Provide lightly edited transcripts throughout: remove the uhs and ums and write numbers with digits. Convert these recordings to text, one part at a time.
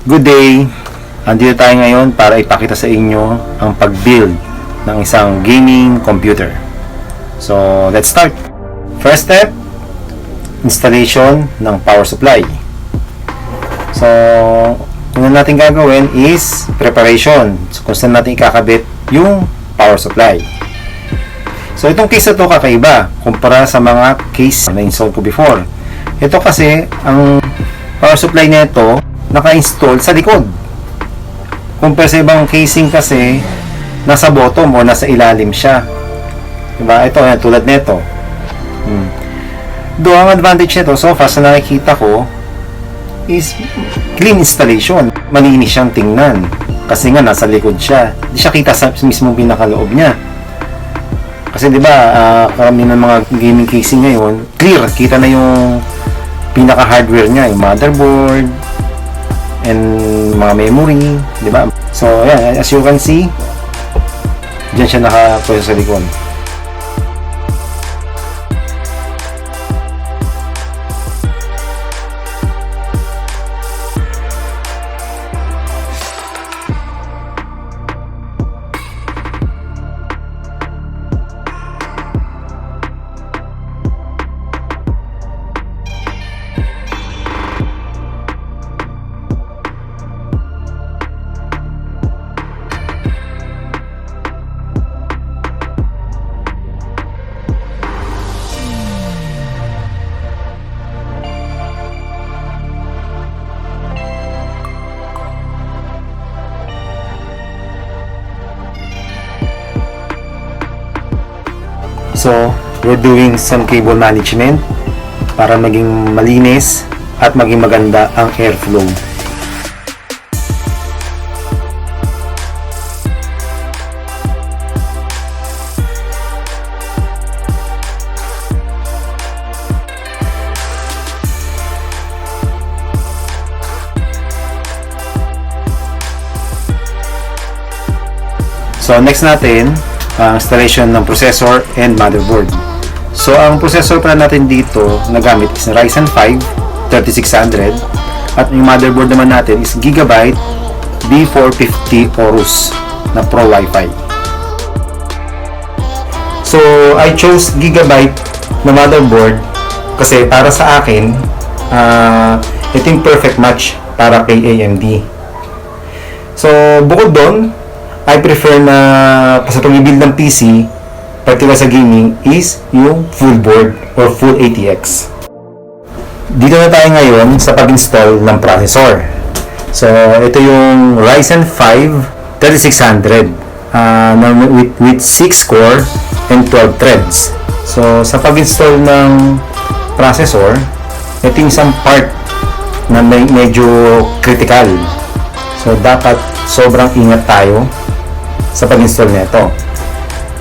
Good day! Andito tayo ngayon para ipakita sa inyo ang pag-build ng isang gaming computer. So, let's start! First step, installation ng power supply. So, una natin gagawin is preparation. So, kung saan natin ikakabit yung power supply. So, itong case na to kakaiba kumpara sa mga case na install ko before. Ito kasi, ang power supply nito naka-install sa likod. Kumpara sa ibang casing kasi nasa bottom o nasa ilalim siya. Diba? Ito, yan, tulad nito. Do ang advantage nito, so far sa nakikita ko is clean installation. Malinis siyang tingnan kasi nga nasa likod siya. Hindi siya kita sa mismong pinakaloob niya. Kasi diba, karamihan ng mga gaming casing ngayon, clear, kita na yung pinaka hardware niya, yung motherboard and mga memory, di ba? So, yan, as you can see, dyan siya nakapwesto sa likod. So, we're doing some cable management para maging malinis at maging maganda ang airflow. So, next natin, installation ng processor and motherboard. So, ang processor pala natin dito na gamit is Ryzen 5 3600 at yung motherboard naman natin is Gigabyte B450 Aorus na Pro Wifi. So, I chose Gigabyte na motherboard kasi para sa akin ito yung perfect match para kay AMD. So, bukod doon, I prefer na sa pag-build ng PC, particular sa gaming, is yung full board or full ATX. Dito na tayo ngayon sa pag-install ng processor. So, ito yung Ryzen 5 3600 with 6 core and 12 threads. So, sa pag-install ng processor, ito yung isang part na medyo critical. So, dapat sobrang ingat tayo sa pag-install nito.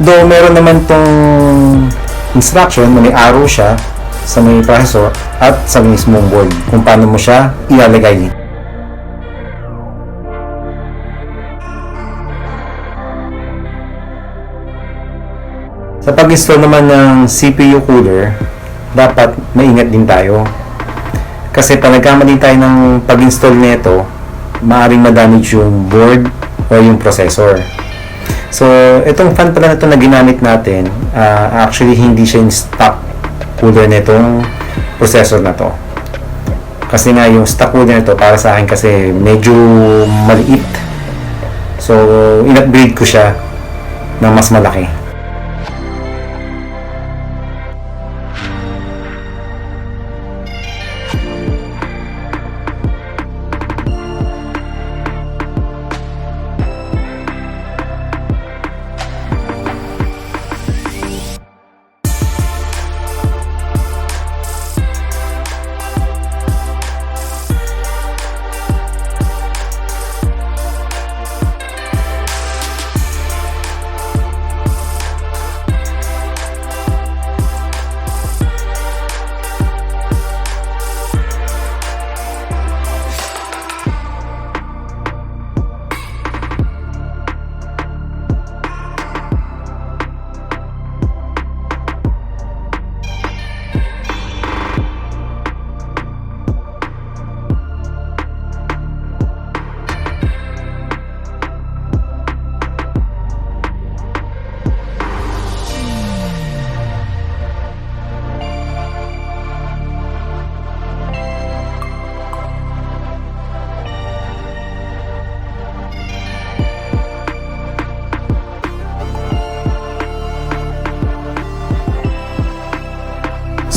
Though meron naman tong instruction na may arrow siya sa may processor at sa mismong board kung paano mo siya ilalagay. Sa pag-install naman ng CPU cooler, dapat maingat din tayo. Kasi pag nagkamali tayo ng pag-install nito, maaaring ma-damage yung board o yung processor. So, itong fan pala na ito na ginamit natin, actually hindi siya yung stock cooler nitong processor na to. Kasi nga yung stock cooler nito para sa akin kasi medyo maliit. So, in-upgrade ko siya ng mas malaki.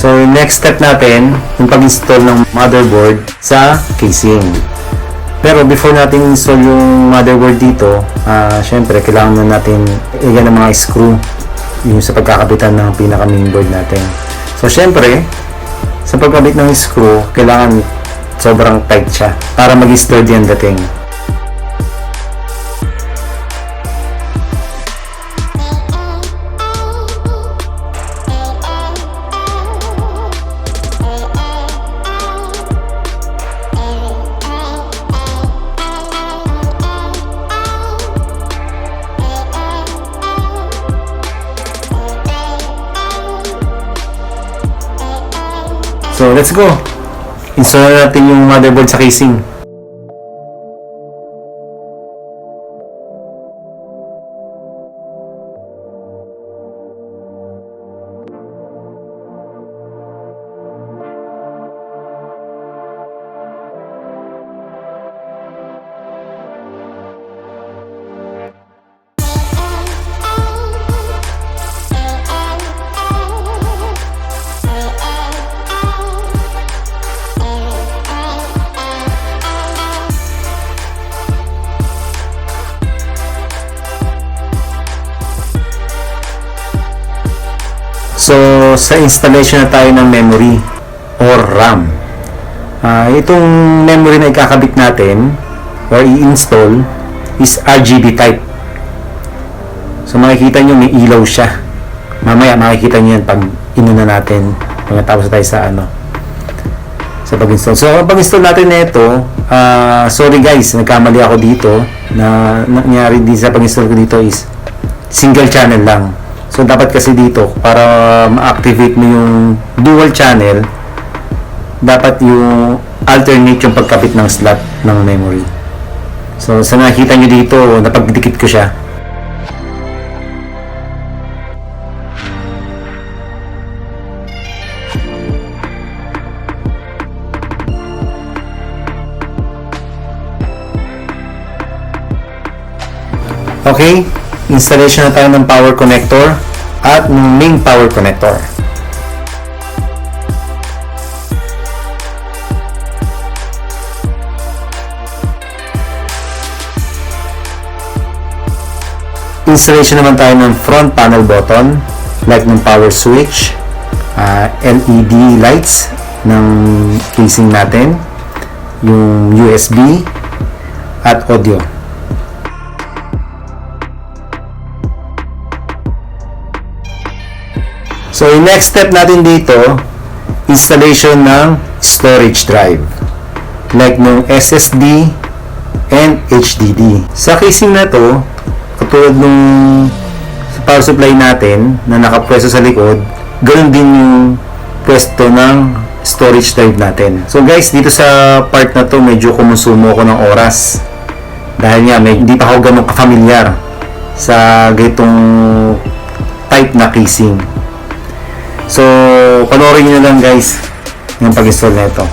So, yung next step natin, yung pag-install ng motherboard sa casing. Pero before natin install yung motherboard dito, syempre, kailangan na natin ilagyan ng mga screw yung sa pagkakabitan ng pinaka mainboard natin. So, syempre, sa pagkabit ng screw, kailangan sobrang tight siya para mag-sturdy ang dating. So, let's go! Install natin yung motherboard sa casing. So, sa installation na tayo ng memory or RAM. Itong memory na ikakabit natin or i-install is RGB type. So, makikita nyo may ilaw siya. Mamaya makikita nyo yan pag inuna natin. Pagkatapos tayo sa sa pag-install. So, pag-install natin na ito, sorry guys, nagkamali ako dito. Na nangyari din sa pag-install ko dito is single channel lang. So, dapat kasi dito, para ma-activate mo yung dual channel, dapat yung alternate yung pagkapit ng slot ng memory. So, sa nakikita nyo dito, napagdikit ko siya. Okay, installation na tayo ng power connector at ng main power connector. Installation naman tayo ng front panel button like ng power switch, LED lights ng casing natin, yung USB at audio. So, yung next step natin dito, installation ng storage drive like ng SSD and HDD. Sa casing na to, katulad nung power supply natin na nakapwesto sa likod, ganoon din yung pwesto ng storage drive natin. So guys, dito sa part na to, medyo kumusumo ko ng oras dahil nga hindi pa ako ganun ka-familiar sa ganitong type na casing. So, panoorin nyo na lang guys yung pag-install na ito.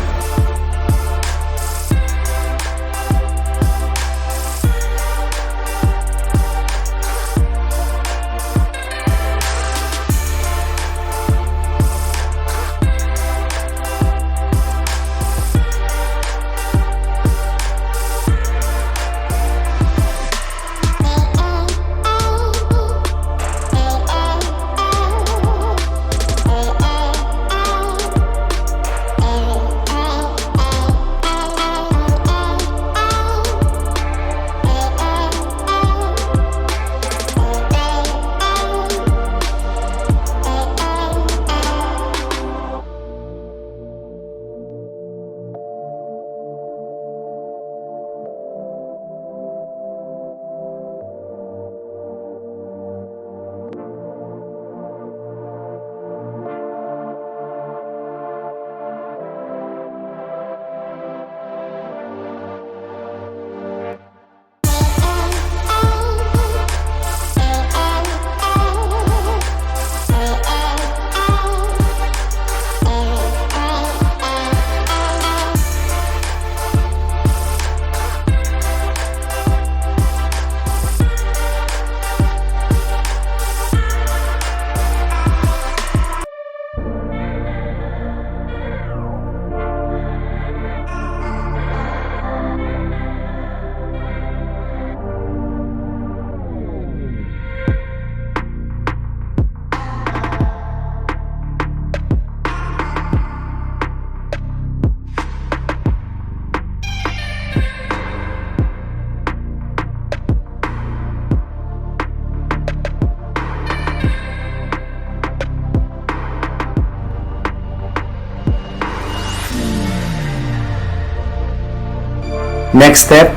Next step,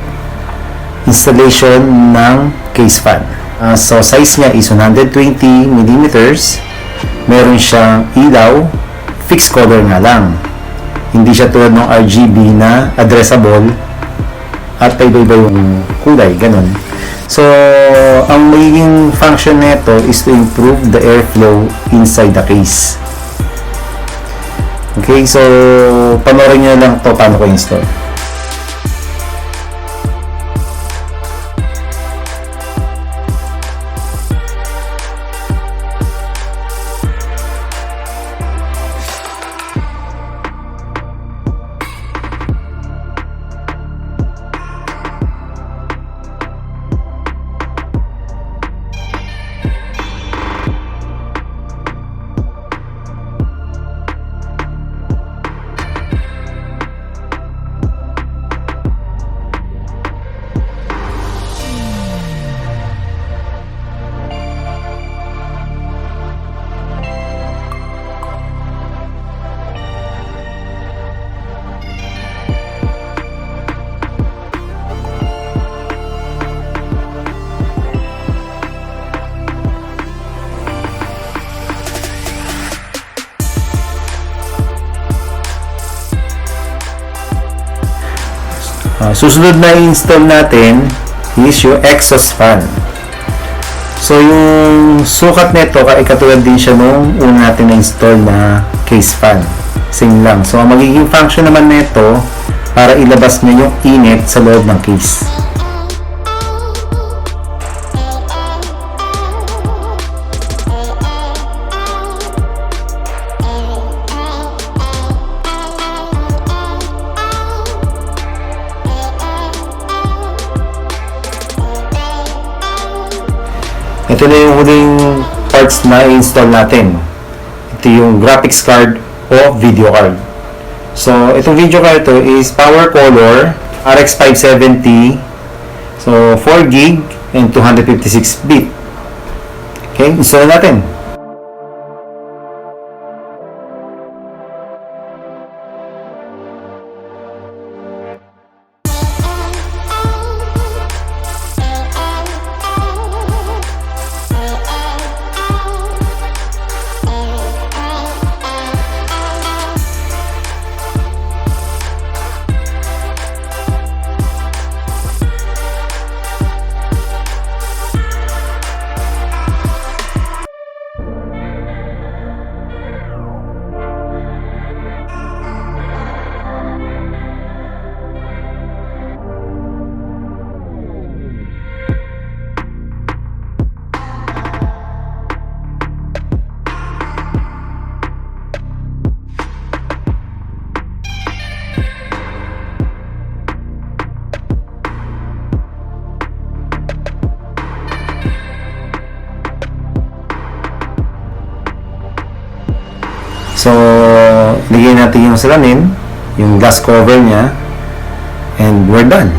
installation ng case fan. So size niya is 120 millimeters. Meron siyang ilaw, fixed color nga lang. Hindi siya tulad ng RGB na addressable at iba-iba yung kulay, ganun. So, ang magiging function nito is to improve the airflow inside the case. Okay, so panoorin nyo lang to paano ko install. Susunod na install natin is yung exhaust fan. So yung sukat nito ay katulad din siya nung una natin na-install na case fan. Same lang. So ang magiging function naman nito para ilabas niya yung init sa loob ng case. Ito na yung huling parts na i-install natin. Ito yung graphics card o video card. So, itong video card ito is PowerColor RX 570. So, 4GB and 256 bit. Okay, install natin. So, ligyan natin yung salamin, yung glass cover niya, and we're done.